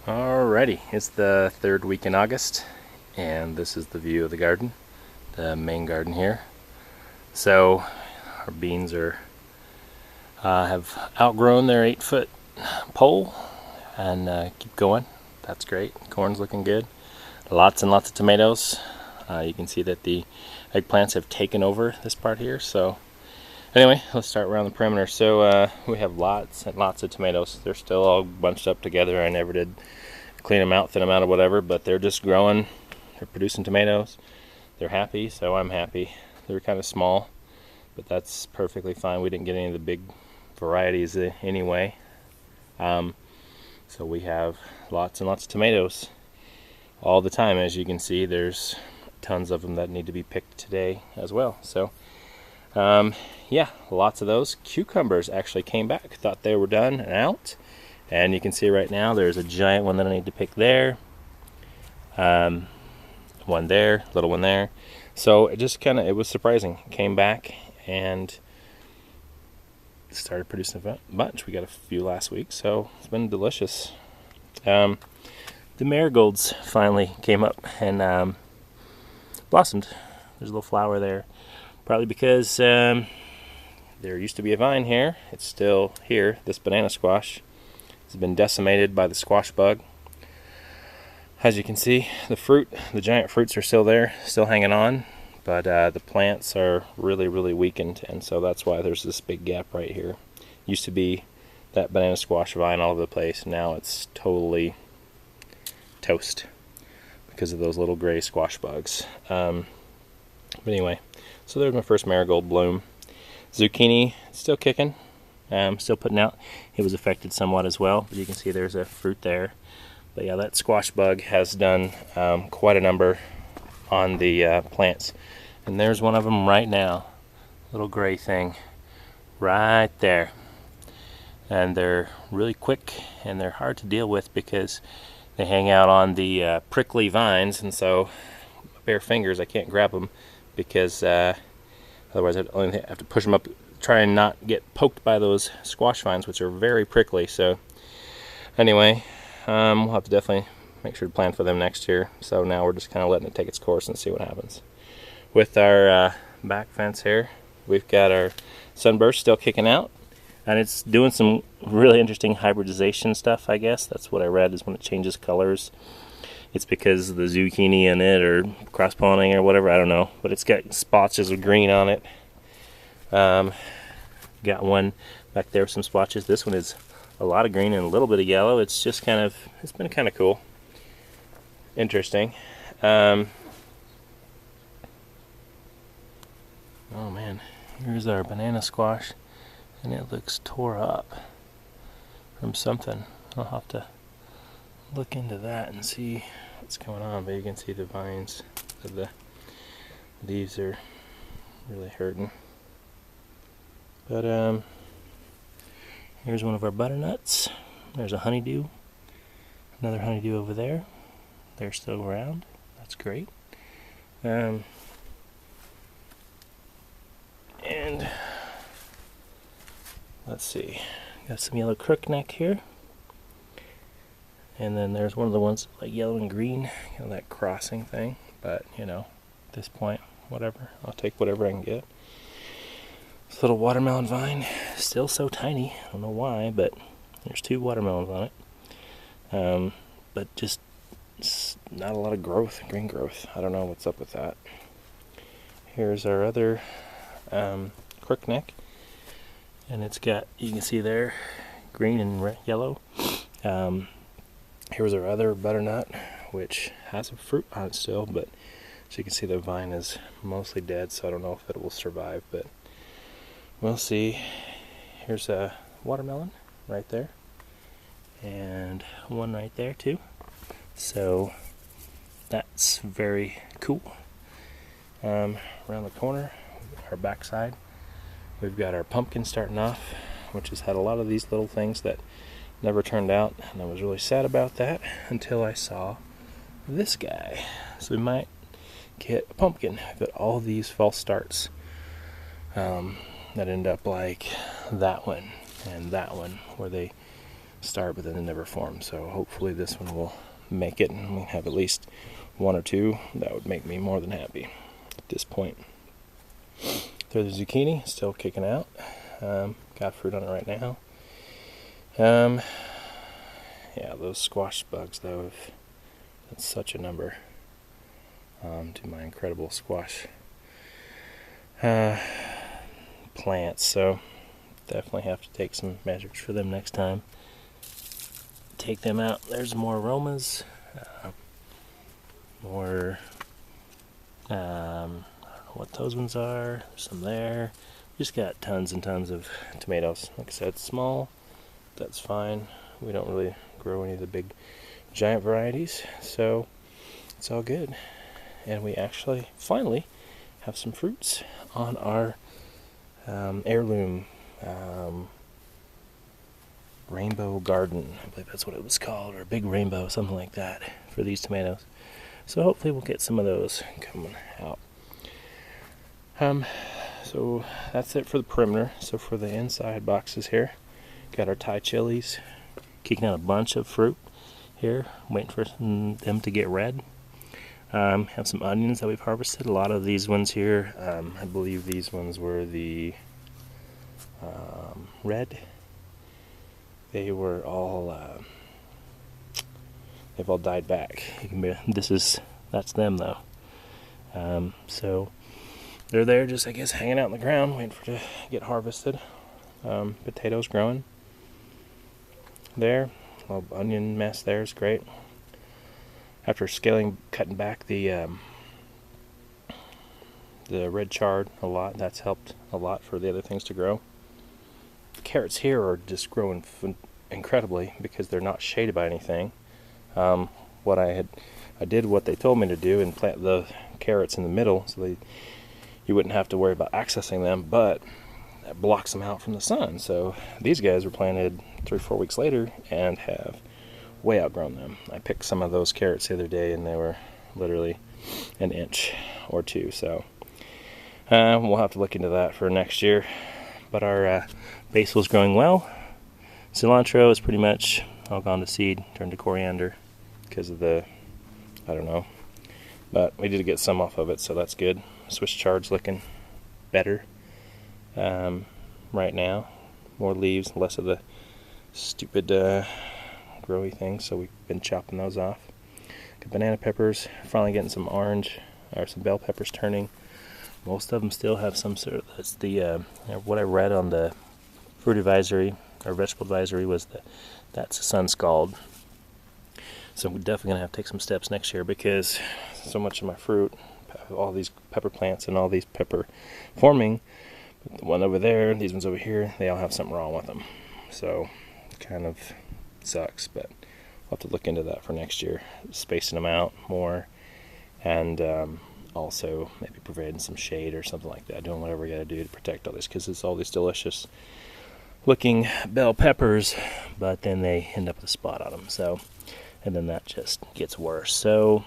Alrighty, it's the third week in August, and this is the view of the garden, the main garden here. So our beans have outgrown their 8-foot pole and keep going. That's great. Corn's looking good. Lots and lots of tomatoes. You can see that the eggplants have taken over this part here. So anyway, let's start around the perimeter. So we have lots and lots of tomatoes. They're still all bunched up together. I never did clean them out, thin them out, or whatever, but they're just growing. They're producing tomatoes. They're happy, so I'm happy. They're kind of small, but that's perfectly fine. We didn't get any of the big varieties anyway. So we have lots and lots of tomatoes all the time. As you can see, there's tons of them that need to be picked today as well. So yeah, lots of those. Cucumbers actually came back. Thought they were done and out. And you can see right now there's a giant one that I need to pick there. One there, little one there. So it just it was surprising. Came back and started producing a bunch. We got a few last week, so it's been delicious. The marigolds finally came up and blossomed. There's a little flower there. Probably because there used to be a vine here. It's still here. This banana squash has been decimated by the squash bug. As you can see, the giant fruits are still there, still hanging on, but the plants are really weakened, and so that's why there's this big gap right here. Used to be that banana squash vine all over the place. Now it's totally toast because of those little gray squash bugs. But anyway, so there's my first marigold bloom. Zucchini still kicking. Still putting out. It was affected somewhat as well, but you can see there's a fruit there. But yeah, that squash bug has done quite a number on the plants. And there's one of them right now. Little gray thing right there. And they're really quick and they're hard to deal with because they hang out on the prickly vines, and so bare fingers I can't grab them because otherwise I'd only have to push them up, try and not get poked by those squash vines, which are very prickly. So anyway, we'll have to definitely make sure to plan for them next year. So now we're just kind of letting it take its course and see what happens. With our back fence here, we've got our sunburst still kicking out, and it's doing some really interesting hybridization stuff, I guess. That's what I read, is when it changes colors, it's because the zucchini in it or cross-pollinating or whatever, I don't know. But it's got splotches of green on it. Got one back there with some splotches. This one is a lot of green and a little bit of yellow. It's just it's been kind of cool. Interesting. Oh man, here's our banana squash, and it looks tore up from something. I'll have to look into that and see what's going on, but you can see the vines of the leaves are really hurting. But here's one of our butternuts. There's a honeydew. Another honeydew over there. They're still around. That's great. And let's see. Got some yellow crookneck here. And then there's one of the ones like yellow and green, that crossing thing. But at this point, whatever. I'll take whatever I can get. This little watermelon vine, still so tiny. I don't know why, but there's 2 watermelons on it. But just not a lot of growth, green growth. I don't know what's up with that. Here's our other crookneck, and it's got, you can see there, green and yellow. Here's our other butternut, which has a fruit on it still, but as you can see, the vine is mostly dead, so I don't know if it will survive, but we'll see. Here's a watermelon right there, and one right there too. So that's very cool. Around the corner, our backside, we've got our pumpkin starting off, which has had a lot of these little things that never turned out, and I was really sad about that until I saw this guy. So we might get a pumpkin. I've got all these false starts that end up like that one and that one, where they start, but then they never form. So hopefully this one will make it, and we have at least one or two. That would make me more than happy at this point. There's the zucchini, still kicking out. Got fruit on it right now. Yeah, those squash bugs though, that's such a number to my incredible squash plants. So definitely have to take some measures for them next time. Take them out. There's more aromas. More, I don't know what those ones are. There's some there. Just got tons and tons of tomatoes. Like I said, small. That's fine. We don't really grow any of the big giant varieties, so it's all good. And we actually finally have some fruits on our heirloom rainbow garden. I believe that's what it was called, or big rainbow, something like that, for these tomatoes. So hopefully we'll get some of those coming out. So that's it for the perimeter. So for the inside boxes here, got our Thai chilies, kicking out a bunch of fruit here, waiting for them to get red. Have some onions that we've harvested. A lot of these ones here, I believe these ones were the red. They were all, they've all died back. That's them though. So they're there just, I guess, hanging out in the ground, waiting for to get harvested. Potatoes growing there. A little onion mess there is great. After cutting back the red chard a lot, that's helped a lot for the other things to grow. The carrots here are just growing incredibly because they're not shaded by anything. I did what they told me to do and plant the carrots in the middle so you wouldn't have to worry about accessing them, but that blocks them out from the sun. So these guys were planted 3-4 weeks later and have way outgrown them. I picked some of those carrots the other day and they were literally an inch or two. So we'll have to look into that for next year. But our basil is growing well. Cilantro is pretty much all gone to seed, turned to coriander because of I don't know. But we did get some off of it, so that's good. Swiss chard's looking better right now. More leaves, less of the stupid growy things, so we've been chopping those off. Got banana peppers, finally getting some orange, or some bell peppers turning. Most of them still have some sort of, that's what I read on the fruit advisory, or vegetable advisory, was that's a sun scald. So we're definitely going to have to take some steps next year because so much of my fruit, all these pepper plants and all these pepper forming, but the one over there, these ones over here, they all have something wrong with them. So it kind of sucks, but we'll have to look into that for next year, spacing them out more, and also maybe providing some shade or something like that, doing whatever we got to do to protect all this, because it's all these delicious looking bell peppers, but then they end up with a spot on them. So, and then that just gets worse. So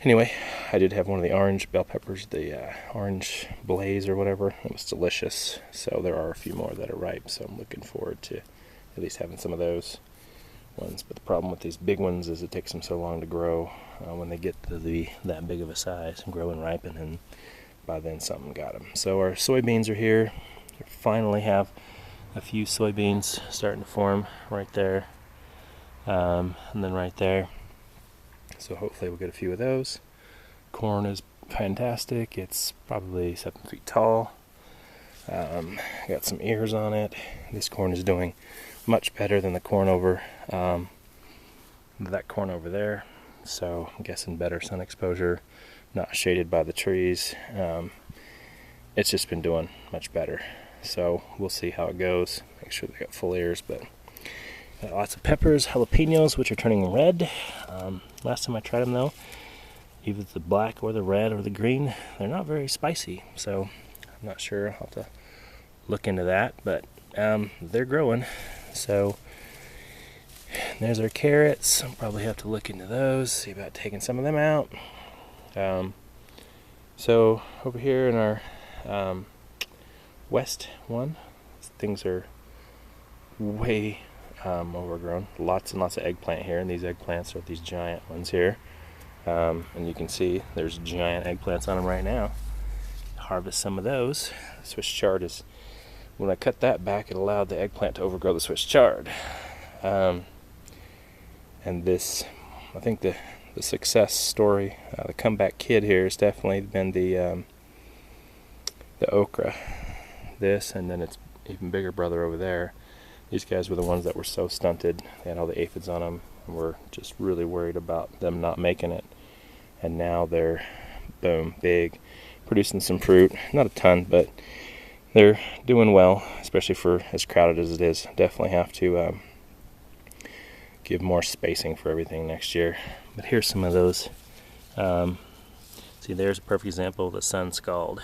anyway, I did have one of the orange bell peppers, the orange blaze or whatever. It was delicious. So there are a few more that are ripe, so I'm looking forward to at least having some of those ones. But the problem with these big ones is it takes them so long to grow when they get to that big of a size and grow and ripen, and by then something got them. So our soybeans are here. We finally have a few soybeans starting to form right there, and then right there. So hopefully we'll get a few of those. Corn is fantastic. It's probably 7 feet tall. Got some ears on it. This corn is doing much better than the corn over that corn over there. So I'm guessing better sun exposure, not shaded by the trees. It's just been doing much better. So we'll see how it goes. Make sure they got full ears, but got lots of peppers, jalapenos, which are turning red. Last time I tried them though, either the black or the red or the green, they're not very spicy. So I'm not sure. I'll have to look into that, but they're growing. So there's our carrots. I'll probably have to look into those, see about taking some of them out. So over here in our west one, things are way overgrown. Lots and lots of eggplant here, and these eggplants are these giant ones here. And you can see there's giant eggplants on them right now. Harvest some of those. Swiss chard is, when I cut that back, it allowed the eggplant to overgrow the Swiss chard. And this, I think the success story, the comeback kid here has definitely been the okra. This, and then its even bigger brother over there. These guys were the ones that were so stunted. They had all the aphids on them, and we're just really worried about them not making it. And now they're, boom, big, producing some fruit. Not a ton, but they're doing well, especially for as crowded as it is. Definitely have to give more spacing for everything next year. But here's some of those. See, there's a perfect example of the sun scald.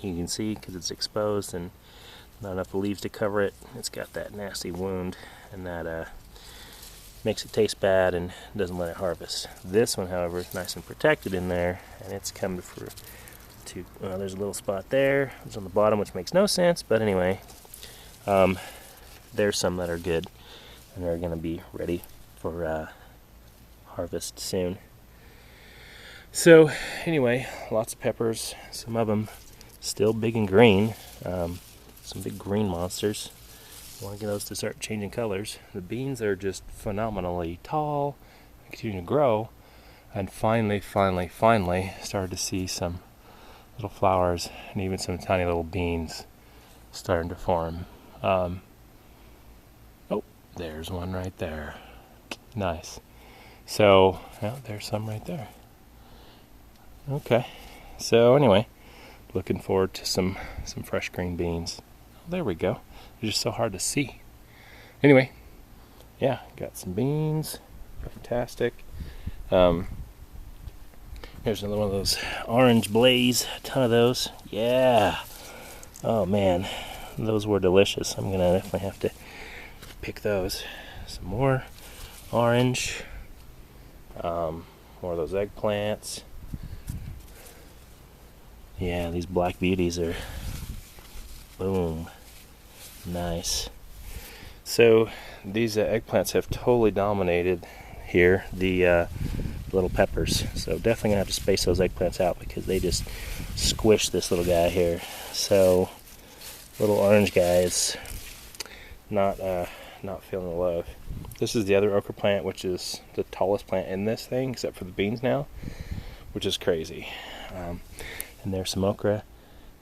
You can see, because it's exposed and not enough leaves to cover it, it's got that nasty wound, and that makes it taste bad and doesn't let it harvest. This one, however, is nice and protected in there, and it's come to there's a little spot there. It's on the bottom, which makes no sense, but anyway, there's some that are good, and they're going to be ready for harvest soon. So anyway, lots of peppers, some of them still big and green, some big green monsters. I want to get those to start changing colors. The beans are just phenomenally tall, continue to grow, and finally started to see some little flowers and even some tiny little beans starting to form. Oh, there's one right there. Nice. So, yeah, there's some right there. Okay. So anyway, looking forward to some fresh green beans. Oh, there we go. They're just so hard to see. Anyway, yeah, got some beans. Fantastic. Here's another one of those orange blaze. A ton of those. Yeah. Oh man, those were delicious. I'm gonna definitely have to pick those. Some more orange. More of those eggplants. Yeah, these black beauties are, boom, nice. So these eggplants have totally dominated here the little peppers. So definitely gonna have to space those eggplants out because they just squish this little guy here. So little orange guy is not feeling the love. This is the other okra plant, which is the tallest plant in this thing, except for the beans now, which is crazy. And there's some okra,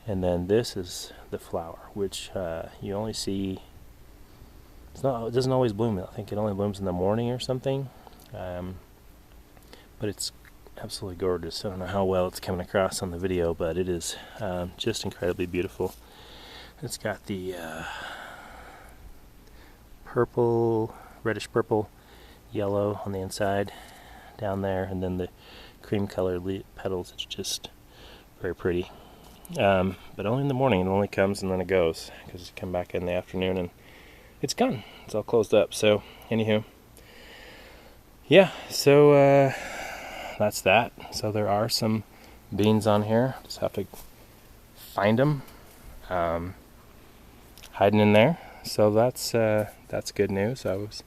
and then this is the flower, which you only see. It doesn't always bloom. I think it only blooms in the morning or something. But it's absolutely gorgeous. I don't know how well it's coming across on the video, but it is just incredibly beautiful. It's got the purple, reddish purple, yellow on the inside down there, and then the cream colored petals. It's just very pretty. But only in the morning. It only comes and then it goes, because you come back in the afternoon and it's gone. It's all closed up. So anywho, yeah, so that's that. So there are some beans on here. Just have to find them, hiding in there. So that's good news. I was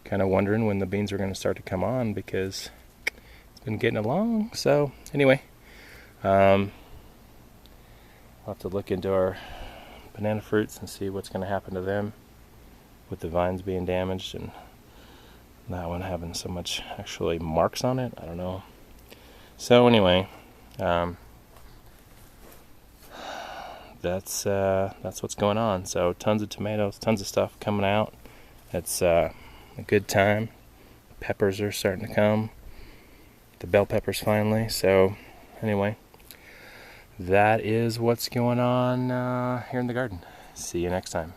kind of wondering when the beans were going to start to come on, because it's been getting along. So anyway, I'll have to look into our banana fruits and see what's going to happen to them with the vines being damaged and that one having so much actually marks on it. I don't know. So anyway, that's what's going on. So tons of tomatoes, tons of stuff coming out. It's a good time. Peppers are starting to come. The bell peppers finally. So anyway, that is what's going on here in the garden. See you next time.